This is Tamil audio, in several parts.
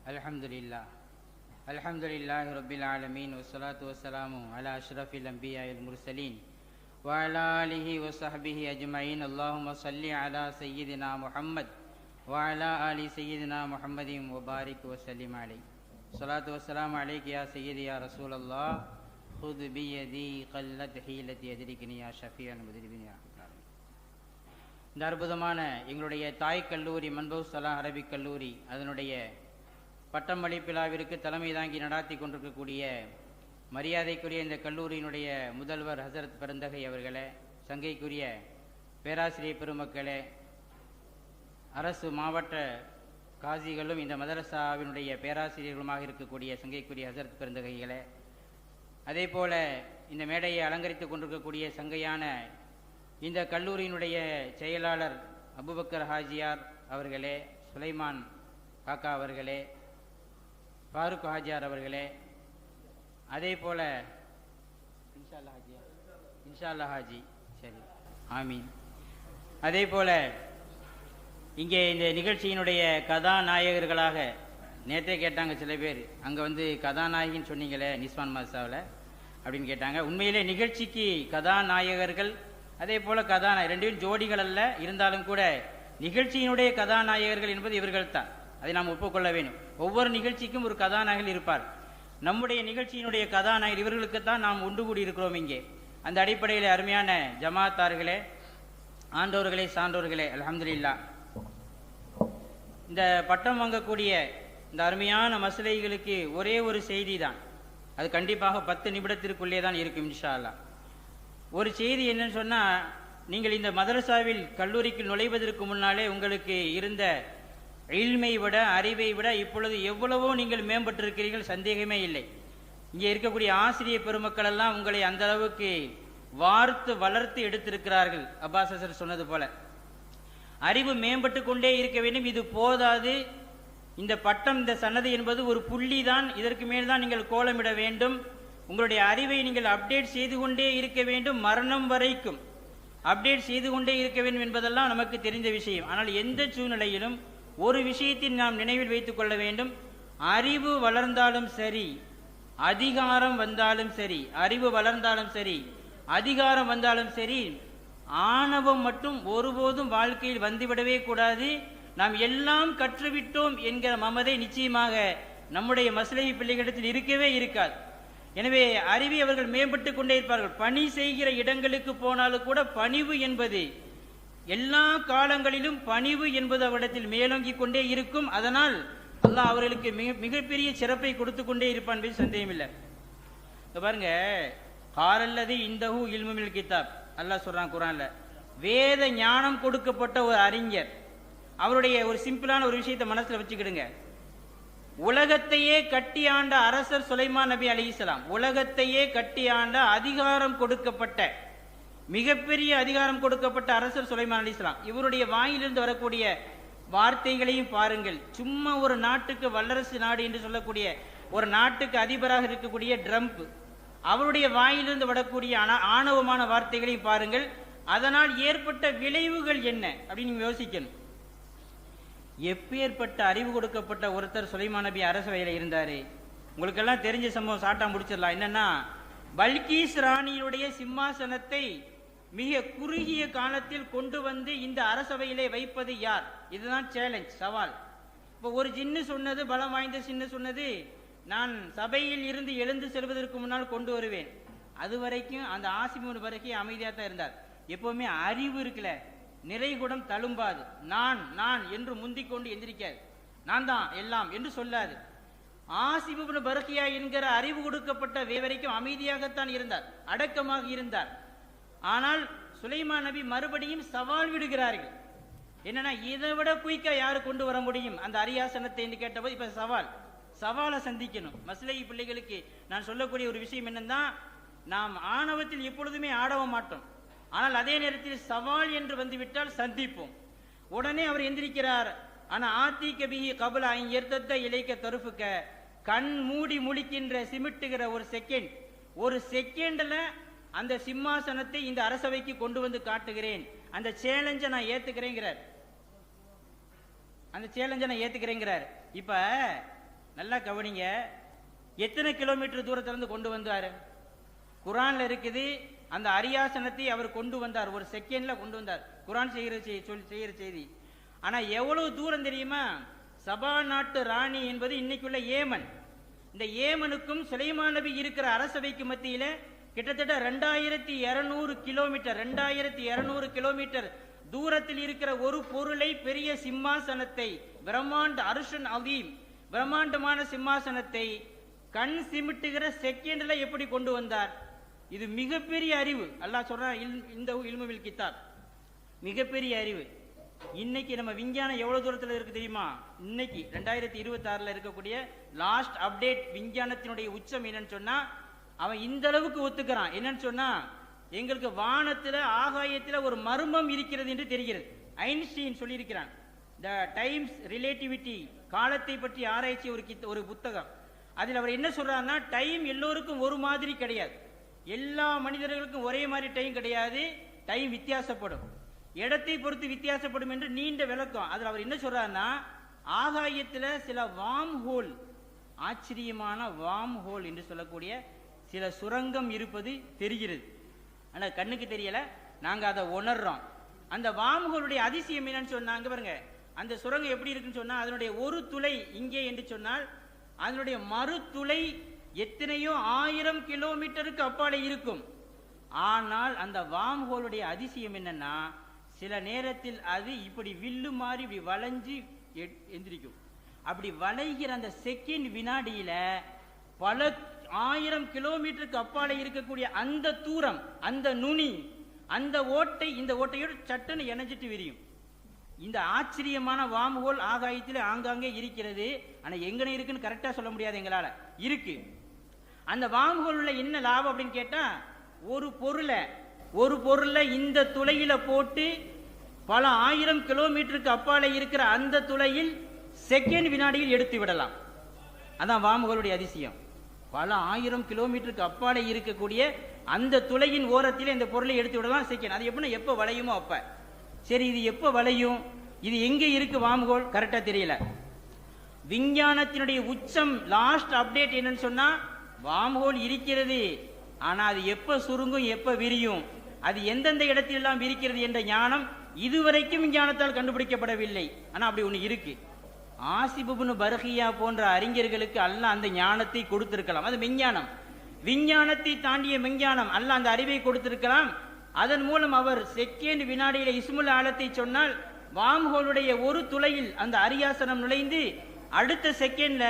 அல்ஹம்துலில்லாஹி ரப்பில் ஆலமீன் வஸ்ஸலாத்து வஸ்ஸலாமு அலா அஷ்ரஃபில் அன்பியாஇல் முர்சலீன் வ அலா ஆலிஹி வ ஸஹ்பிஹி அஜ்மஈன். அல்லாஹும்ம ஸல்லி அலா சய்யிதினா முஹம்மத் வ அலா ஆலி சய்யிதினா முஹம்மதின் வ பாரிக் வ ஸல்லிம் அலைஹி. ஸலாத்து வஸ்ஸலாமு அலைக யா சய்யிதி யா ரசூலல்லாஹ் ஹுத் பியதி கல்லத் ஹீலத்தி அத்ரிக்னி யா ஷஃபியல் முத்ரிபின் யா அக்ரம். இந்த அற்புதமான எங்களுடைய தாய் கல்லூரி மன்பூஸ் ஸலாஹ் அரபிக் கல்லூரி அதனுடைய பட்டமளிப்பு விழாவிற்கு தலைமை தாங்கி நடாத்தி கொண்டிருக்கக்கூடிய மரியாதைக்குரிய இந்த கல்லூரியினுடைய முதல்வர் ஹசரத் பெருந்தகை அவர்களே, சங்கைக்குரிய பேராசிரியர் பெருமக்களே, அரசு மாவட்ட காசிகளும் இந்த மதரசாவினுடைய பேராசிரியர்களுமாக இருக்கக்கூடிய சங்கைக்குரிய ஹசரத் பெருந்தகைகளே, அதே போல இந்த மேடையை அலங்கரித்து கொண்டிருக்கக்கூடிய சங்கையான இந்த கல்லூரியினுடைய செயலாளர் அபுபக்கர் ஹாஜியார் அவர்களே, சுலைமான் காக்கா அவர்களே, ஃபாரூக் ஹாஜியார் அவர்களே, அதே போல இன்ஷா அல்லாஹ் ஹாஜி, சரி ஆமீன். அதே போல இங்கே இந்த நிகழ்ச்சியினுடைய கதாநாயகர்களாக நேற்றே கேட்டாங்க சில பேர், அங்கே கதாநாயகின்னு சொன்னீங்களே நிஸ்வான் மாசாவில் அப்படின்னு கேட்டாங்க. உண்மையிலே நிகழ்ச்சிக்கு கதாநாயகர்கள் அதே போல ரெண்டு பேரும் ஜோடிகள் அல்ல, இருந்தாலும் கூட நிகழ்ச்சியினுடைய கதாநாயகர்கள் என்பது இவர்கள் தான். அதை நாம் ஒப்புக்கொள்ள வேண்டும். ஒவ்வொரு நிகழ்ச்சிக்கும் ஒரு கதாநாயகர் இருப்பார். நம்முடைய நிகழ்ச்சியினுடைய கதாநாயகர் இவர்களுக்குத்தான் நாம் ஒன்று கூடி இருக்கிறோம் இங்கே. அந்த அடிப்படையில் அருமையான ஜமாத்தார்களே, ஆண்டோர்களே, சான்றோர்களே, அல்ஹம்துலில்லாஹ், இந்த பட்டம் வாங்கக்கூடிய இந்த அருமையான மசலைகளுக்கு ஒரே ஒரு செய்தி தான், அது கண்டிப்பாக 10 நிமிடத்திற்குள்ளே தான் இருக்கும் இன்ஷா அல்லாஹ். ஒரு செய்தி என்னன்னு சொன்னால், நீங்கள் இந்த மதரசாவில் கல்லூரிக்கு நுழைவதற்கு முன்னாலே உங்களுக்கு இருந்த இல்மை விட, அறிவை விட இப்பொழுது எவ்வளவோ நீங்கள் மேம்பட்டிருக்கிறீர்கள், சந்தேகமே இல்லை. இங்கே இருக்கக்கூடிய ஆசிரியர் பெருமக்கள் எல்லாம் உங்களை அந்த அளவுக்கு வார்த்து வளர்த்து எடுத்திருக்கிறார்கள். அப்பாஸ் ஹசர் சொன்னது போல அறிவு மேம்பட்டு கொண்டே இருக்க வேண்டும், இது போதாது. இந்த பட்டம், இந்த சன்னதி என்பது ஒரு புள்ளி தான், இதற்கு மேல் தான் நீங்கள் கோலமிட வேண்டும். உங்களுடைய அறிவை நீங்கள் அப்டேட் செய்து கொண்டே இருக்க வேண்டும், மரணம் வரைக்கும் அப்டேட் செய்து கொண்டே இருக்க வேண்டும் என்பதெல்லாம் நமக்கு தெரிந்த விஷயம். ஆனால் எந்த சூழ்நிலையிலும் ஒரு விஷயத்தை நாம் நினைவில் வைத்துக் கொள்ள வேண்டும். அறிவு வளர்ந்தாலும் சரி, அதிகாரம் வந்தாலும் சரி, அறிவு வளர்ந்தாலும் சரி, அதிகாரம் வந்தாலும் சரி, ஆணவம் மட்டும் ஒருபோதும் வாழ்க்கையில் வந்துவிடவே கூடாது. நாம் எல்லாம் கற்றுவிட்டோம் என்கிற மமதை நிச்சயமாக நம்முடைய மஸ்லஹி பிள்ளைகளிடத்தில் இருக்கவே இருக்காது. எனவே அறிவை அவர்கள் மேம்பட்டு கொண்டே இருப்பார்கள். பணி செய்கிற இடங்களுக்கு போனாலும் கூட பணிவு என்பது, எல்லா காலங்களிலும் பணிவு என்பது அவரிடத்தில் மேலோங்கி கொண்டே இருக்கும். அதனால் அல்லாஹ் அவர்களுக்கு மிகப்பெரிய சிறப்பை கொடுத்து கொண்டே இருப்பான் என்பது சந்தேகம் இல்லை. பாருங்க, காரல்லது இந்தஹு இல்முல் கிதாப், அல்லாஹ் சொல்றான் குர்ஆன்ல, வேத ஞானம் கொடுக்கப்பட்ட ஒரு அறிஞர். அவருடைய ஒரு சிம்பிளான ஒரு விஷயத்தை மனசுல வச்சுக்கிடுங்க. உலகத்தையே கட்டி ஆண்ட அரசர் சுலைமான் நபி அலைஹிஸ்ஸலாம், உலகத்தையே கட்டி ஆண்ட அதிகாரம் கொடுக்கப்பட்ட, மிகப்பெரிய அதிகாரம் கொடுக்கப்பட்ட அரசர் சுலைமான் அலைஹிஸ்ஸலாம், இவருடைய வாயிலிருந்து வரக்கூடிய வார்த்தைகளையும் பாருங்கள். சும்மா ஒரு நாட்டுக்கு வல்லரசு நாடு என்று சொல்லக்கூடிய ஒரு நாட்டுக்கு அதிபராக இருக்கக்கூடிய ட்ரம்ப், அவருடைய வாயிலிருந்து வரக்கூடிய ஆணவமான வார்த்தைகளையும் பாருங்கள். அதனால் ஏற்பட்ட விளைவுகள் என்ன அப்படின்னு நீங்க யோசிக்கணும். எப்பேற்பட்ட அறிவு கொடுக்கப்பட்ட ஒருத்தர் சுலைமான் நபி அரசவையில் இருந்தாரு. உங்களுக்கெல்லாம் தெரிஞ்ச சம்பவம் சாட்டா முடிச்சிடலாம். என்னன்னா, பல்கீஸ் ராணியுடைய சிம்மாசனத்தை மிக குறுகிய காலத்தில் கொண்டு வந்து இந்த அரசவையிலே வைப்பது யார்? இதுதான் சேலஞ்ச், சவால். இப்போ ஒரு ஜின்னு சொன்னது, பலம் வாய்ந்த சின்ன சொன்னது, நான் சபையில் இருந்து எழுந்து செல்வதற்கு முன்னால் கொண்டு வருவேன். அது வரைக்கும் அந்த ஆசிமுன் வரைக்கும் அமைதியாக தான் இருந்தார். எப்பவுமே அறிவு இருக்குல்ல, நிறைகுடம் தழும்பாது. நான் நான் என்று முந்திக் கொண்டு எந்திரிக்காது, நான் தான் எல்லாம் என்று சொல்லாது. ஆசிபுன் பர்கியா என்கிற அறிவு கொடுக்கப்பட்ட வரைக்கும் அமைதியாகத்தான் இருந்தார், அடக்கமாக இருந்தார். ஆனால் சுலைமான் நபி மறுபடியும் சவால் விடுகிறார்கள். என்னன்னா, இதை விட குயிக்கா யாரு கொண்டு வர முடியும் அந்த அரியாசனத்தை என்று கேட்டபோது, இப்ப சவாலை சந்திக்கணும். மஸ்லஹி பிள்ளைகளுக்கு நான் சொல்லக்கூடிய ஒரு விஷயம் என்னன்னா, நாம் ஆணவத்தில் எப்பொழுதுமே ஆடவ மாட்டோம். ஆனால் அதே நேரத்தில் சவால் என்று வந்துவிட்டால் சந்திப்போம். உடனே அவர் எந்திரிக்கிறார். ஆனா ஆத்தி கபிஹி கபுல எர்த்தத்த இலைக்க தருப்புக்க, கண் மூடி முழிக்கின்ற சிமிட்டுகிற ஒரு செகண்ட்ல அந்த சிம்மாசனத்தை இந்த அரசவைக்கு கொண்டு வந்து காட்டுகிறேன், அந்த சேலஞ்சை நான் ஏத்துக்கிறேங்கிறார். இப்ப நல்லா கவனிங்க, எத்தனை கிலோமீட்டர் தூரத்திலிருந்து கொண்டு வந்தாரு? குரான்ல இருக்குது, அந்த அரியாசனத்தை அவர் கொண்டு வந்தார், ஒரு செகண்ட்ல கொண்டு வந்தார். குரான் செய்கிற செய்தி. ஆனா எவ்வளவு தூரம் தெரியுமா? சபா நாட்டு ராணி என்பது இன்னைக்குள்ள ஏமன். இந்த ஏமனுக்கும் சுலைமான் நபி இருக்கிற அரசவைக்கு மத்தியில கிட்டத்தட்ட 2200 கிலோமீட்டர் 2200 கிலோமீட்டர் தூரத்தில் இருக்கிற ஒரு பொருளை, பெரிய சிம்மாசனத்தை, பிரம்மாண்ட அருஷன் அதீம், பிரம்மாண்டமான சிம்மாசனத்தை கண் சிமிட்டுகிற செகண்ட்ல எப்படி கொண்டு வந்தார்? இது மிகப்பெரிய அறிவு. அல்லாஹ் சொல்றான், இந்த இல்முல் கிதாப், மிகப்பெரிய அறிவு. இன்னைக்கு நம்ம விஞ்ஞானம் எவ்வளவு தூரத்தில் இருக்கு தெரியுமா? இன்னைக்கு 2026 இருக்கக்கூடிய லாஸ்ட் அப்டேட் விஞ்ஞானத்தினுடைய உச்சம் என்னன்னு சொன்னா, அவன் இந்த அளவுக்கு ஒத்துக்கிறான். என்னன்னு சொன்னா, எங்களுக்கு வானத்துல ஆகாயத்துல ஒரு மர்மம் இருக்கிறது என்று தெரிகிறது. ஐன்ஸ்டீன் சொல்லியிருக்கிறான், த டைம்ஸ் ரிலேட்டிவிட்டி, காலத்தை பற்றி ஆராய்ச்சி ஒரு புத்தகம். அதில் அவர் என்ன சொல்றாருன்னா, டைம் எல்லோருக்கும் ஒரு மாதிரி கிடையாது, எல்லா மனிதர்களுக்கும் ஒரே மாதிரி டைம் கிடையாது, டைம் வித்தியாசப்படும், இடத்தை பொறுத்து வித்தியாசப்படும் என்று நீண்ட விளக்கம். அதில் அவர் என்ன சொல்றாருன்னா, ஆகாயத்தில் சில வார்ம் ஹோல், ஆச்சரியமான வார்ம் ஹோல் என்று சொல்லக்கூடிய சில சுரங்கம் இருப்பது தெரிகிறது. ஆனால் கண்ணுக்கு தெரியல, நாங்க அதை உணர்றோம். அந்த வார்ம் ஹோலுடைய அதிசயம் என்னன்னு சொன்னாங்க பாருங்க. அந்த சுரங்கம் எப்படி இருக்குன்னு சொன்னா, அதனுடைய ஒரு துளை இங்கே என்று சொன்னால் அதனுடைய மறு துளை எத்தனையோ 1000 கிலோமீட்டருக்கு அப்பாலே இருக்கும். ஆனால் அந்த வார்ம் ஹோலுடைய அதிசயம் என்னன்னா, சில நேரத்தில் அது இப்படி வில்லு மாதிரி இப்படி வளைஞ்சு எந்திரிக்கும். அப்படி வளைகிற அந்த செகண்ட் வினாடியில பல 1000 கிலோமீட்டருக்கு அப்பாலே இருக்கக்கூடிய அந்த தூரம், அந்த நுனி, அந்த ஓட்டை இந்த ஓட்டையோடு சட்டுன்னு இணைஞ்சிட்டு விரியும். இந்த ஆச்சரியமான வார்ம் ஹோல் ஆகாயத்தில் ஆங்காங்கே இருக்கிறது. ஆனா எங்கன இருக்குன்னு கரெக்டா சொல்ல முடியாது, எங்களால இருக்கு. அந்த வார்ம் ஹோல்ல என்ன லாபம் அப்படின்னு கேட்டா, ஒரு பொருளை இந்த துளையில போட்டு பல 1000 கிலோமீட்டருக்கு அப்பாலே இருக்கிற அந்த துளையில் செகண்ட் வினாடியில் எடுத்து விடலாம். அதான் வார்ம் ஹோலுடைய அதிசயம். பல 1000 கிலோமீட்டருக்கு அப்பாலே இருக்கக்கூடிய அந்த துளையின் ஓரத்திலே இந்த பொருளை எடுத்து விடலாம் செகண்ட். அது எப்படின்னா எப்ப வளையுமோ அப்ப. சரி, இது எப்ப வளையும்? இது எங்க இருக்கு வார்ம் ஹோல்? கரெக்டா தெரியல. விஞ்ஞானத்தினுடைய உச்சம் லாஸ்ட் அப்டேட் என்னன்னு சொன்னா, வார்ம் ஹோல் இருக்கிறது, ஆனா அது எப்ப சுருங்கும், எப்ப விரியும், அது எந்தெந்த இடத்திலெல்லாம் விரிக்கிறது என்ற ஞானம் இதுவரைக்கும் விஞ்ஞானத்தால் கண்டுபிடிக்கப்படவில்லை. ஆனா அப்படி ஒண்ணு இருக்கு. ஆசிப் இப்னு பர்கியா போன்ற அறிஞர்களுக்கு அல்லாஹ் அந்த ஞானத்தை கொடுத்திருக்கலாம். அது விஞ்ஞானம், விஞ்ஞானத்தை தாண்டிய விஞ்ஞானம். அல்லாஹ் அந்த அறிவை கொடுத்திருக்கலாம். அதன் மூலம் அவர் செகண்ட் வினாடியில இஸ்முல் ஆலத்தை சொன்னால், வார்ம் ஹோலுடைய ஒரு துளையில் அந்த அரியாசனம் நுழைந்து அடுத்த செகண்ட்ல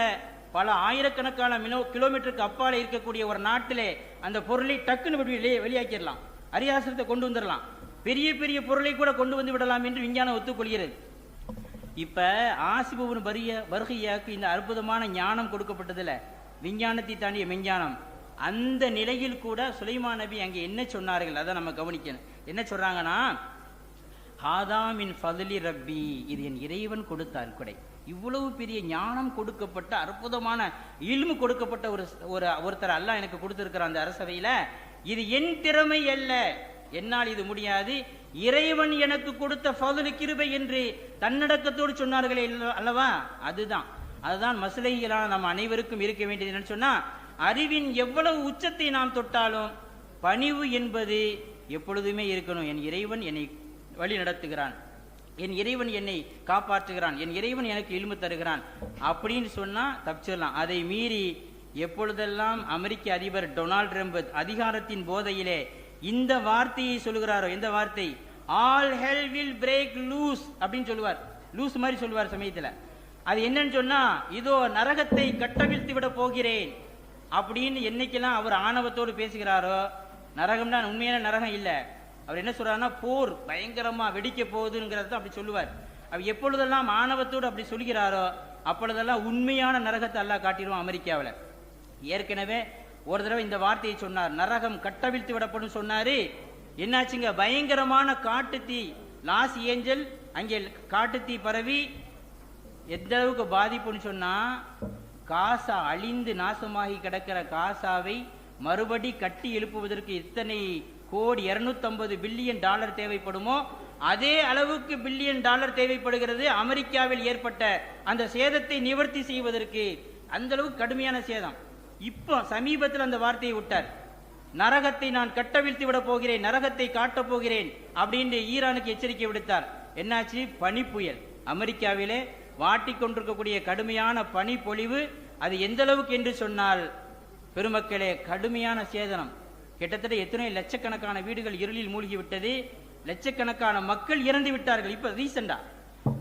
பல ஆயிரக்கணக்கான கிலோமீட்டருக்கு அப்பால இருக்கக்கூடிய ஒரு நாட்டிலே அந்த பொருளை டக்குன்னு வெளியாக்கிடலாம், அரியாசனத்தை கொண்டு வந்துடலாம், பெரிய பெரிய பொருளை கூட கொண்டு வந்து விடலாம் என்று விஞ்ஞானம் ஒத்துக்கொள்கிறது. இப்ப ஆசிப் இப்னு பர்கியாவுக்கு இந்த அற்புதமான ஞானம் கொடுக்கப்பட்டதுல, விஞ்ஞானத்தை தாண்டிய விஞ்ஞானம், அந்த நிலையில் கூட சுலைமான் நபி அங்கே என்ன சொன்னார்கள் அதை நம்ம கவனிக்கணும். என்ன சொல்றாங்கன்னா, ஹாதாமின் ஃபதுலி ரப்பி, இது என் இறைவன் கொடுத்த அற்கொடை. இவ்வளவு பெரிய ஞானம் கொடுக்கப்பட்ட, அற்புதமான இல்மு கொடுக்கப்பட்ட ஒருத்தர் அல்லாஹ் எனக்கு கொடுத்திருக்கிற அந்த அரசவையில, இது என் திறமை அல்ல, என்னால் இது முடியாது, இறைவன் எனக்கு கொடுத்த ஃபதுலு கிருபை என்று தன்னடக்கத்தோடு சொன்னார்களே அல்லவா, அதுதான் மஸ்லைகளான நம்ம அனைவருக்கும் இருக்க வேண்டியது. என்னன்னு சொன்னா, அறிவின் எவ்வளவு உச்சத்தை நாம் தொட்டாலும் பணிவு என்பது எப்பொழுதுமே இருக்கணும். என் இறைவன் என்னை வழி நடத்துகிறான், என் இறைவன் என்னை காப்பாற்றுகிறான், என் இறைவன் எனக்கு இல்மு தருகிறான் அப்படின்னு சொன்னா தப்பிச்சிடலாம். அதை மீறி எப்பொழுதெல்லாம் அமெரிக்க அதிபர் டொனால்ட் ட்ரம்ப் அதிகாரத்தின் போதையிலே இந்த வார்த்தையை சொல்லுகிறாரோ, எந்த வார்த்தை, all hell will break loose அப்படின்னு சொல்லுவார், லூஸ் மாதிரி சொல்லுவார் சமயத்தில். அது என்னன்னு சொன்னா, இதோ நரகத்தை கட்டவிழ்த்து விட போகிறேன் அப்படின்னு என்னைக்கெல்லாம் அவர் ஆணவத்தோடு பேசுகிறாரோ, நரகம்னா உண்மையான நரகம் இல்லை, அவர் என்ன சொல்றாருன்னா போர் பயங்கரமா வெடிக்க போகுதுங்கிறத அப்படி சொல்லுவார். அவர் எப்பொழுதெல்லாம் ஆணவத்தோடு அப்படி சொல்கிறாரோ அப்பொழுதெல்லாம் உண்மையான நரகத்தை அல்லாஹ் காட்டிடுவோம் அமெரிக்காவில். ஏற்கனவே ஒரு தடவை இந்த வார்த்தையை சொன்னார், நரகம் கட்டவிழ்த்து விடப்படும் சொன்னாரு. என்னாச்சுங்க, பயங்கரமான காட்டுத்தீ, லாஸ் ஏஞ்சல் அங்கே காட்டுத்தீ பரவி எந்த அளவுக்கு பாதிப்புன்னு சொன்னா, காசா அழிந்து நாசமாகி கிடக்கிற காசாவை மறுபடி கட்டி எழுப்புவதற்கு எத்தனை கோடி, 250 பில்லியன் டாலர் தேவைப்படுமோ அதே அளவுக்கு $1 பில்லியன் தேவைப்படுகிறது அமெரிக்காவில் ஏற்பட்ட அந்த சேதத்தை நிவர்த்தி செய்வதற்கு. அந்த அளவுக்கு கடுமையான சேதம். இப்போ சமீபத்தில் அந்த வார்த்தையை விட்டார், நரகத்தை நான் கட்டவிழ்த்து விட போகிறேன், நரகத்தை காட்டப் போகிறேன் அப்படின்னு ஈரானுக்கு எச்சரிக்கை விடுத்தார். என்னாச்சு? பனி புயல். அமெரிக்காவிலே வாட்டிக்கொண்டிருக்கக்கூடிய கடுமையான பனி பொழிவு, அது எந்த அளவுக்கு என்று சொன்னால் பெருமக்களே கடுமையான சேதனம். கிட்டத்தட்ட எத்தனை லட்சக்கணக்கான வீடுகள் இருளில் மூழ்கி விட்டது, லட்சக்கணக்கான மக்கள் இறந்து விட்டார்கள் இப்ப ரீசெண்டா.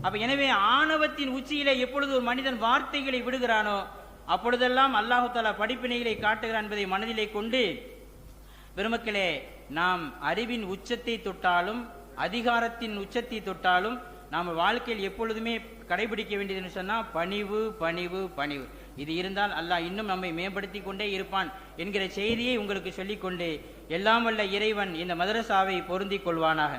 அப்ப எனவே ஆணவத்தின் உச்சியிலே எப்பொழுது ஒரு மனிதன் வார்த்தைகளை விடுகிறானோ அப்பொழுதெல்லாம் அல்லாஹு தஆலா படிப்பினைகளை காட்டுகிறான் என்பதை மனதிலே கொண்டு பெருமக்களே, நாம் அறிவின் உச்சத்தை தொட்டாலும் அதிகாரத்தின் உச்சத்தை தொட்டாலும் நாம் வாழ்க்கையில் எப்பொழுதுமே கடைபிடிக்க வேண்டியதுன்னு சொன்னா பணிவு பணிவு பணிவு. இது இருந்தால் அல்லாஹ் இன்னும் நம்மை மேம்படுத்தி கொண்டே இருப்பான் என்கிற செய்தியை உங்களுக்கு சொல்லிக்கொண்டு, எல்லாம் வல்ல இறைவன் இந்த மதரசாவை பொருந்திக் கொள்வானாக.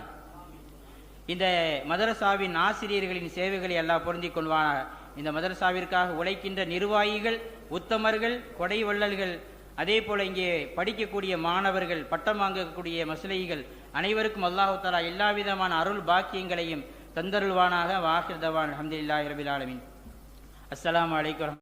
இந்த மதரசாவின் ஆசிரியர்களின் சேவைகளை அல்லாஹ் பொருந்திக் கொள்வானாக. இந்த மதரசாவிற்காக உழைக்கின்ற நிர்வாகிகள், உத்தமர்கள், கொடை வள்ளல்கள், அதே போல இங்கே படிக்கக்கூடிய மாணவர்கள், பட்டம் வாங்கக்கூடிய மஸ்லைகள் அனைவருக்கும் அல்லாஹு தஆலா எல்லா விதமான அருள் பாக்கியங்களையும் தந்தருள்வானாக. வாஹிர் தவான் அல்ஹம்துலில்லாஹி ரபில் ஆலமீன். அஸ்ஸலாமு அலைக்கும்.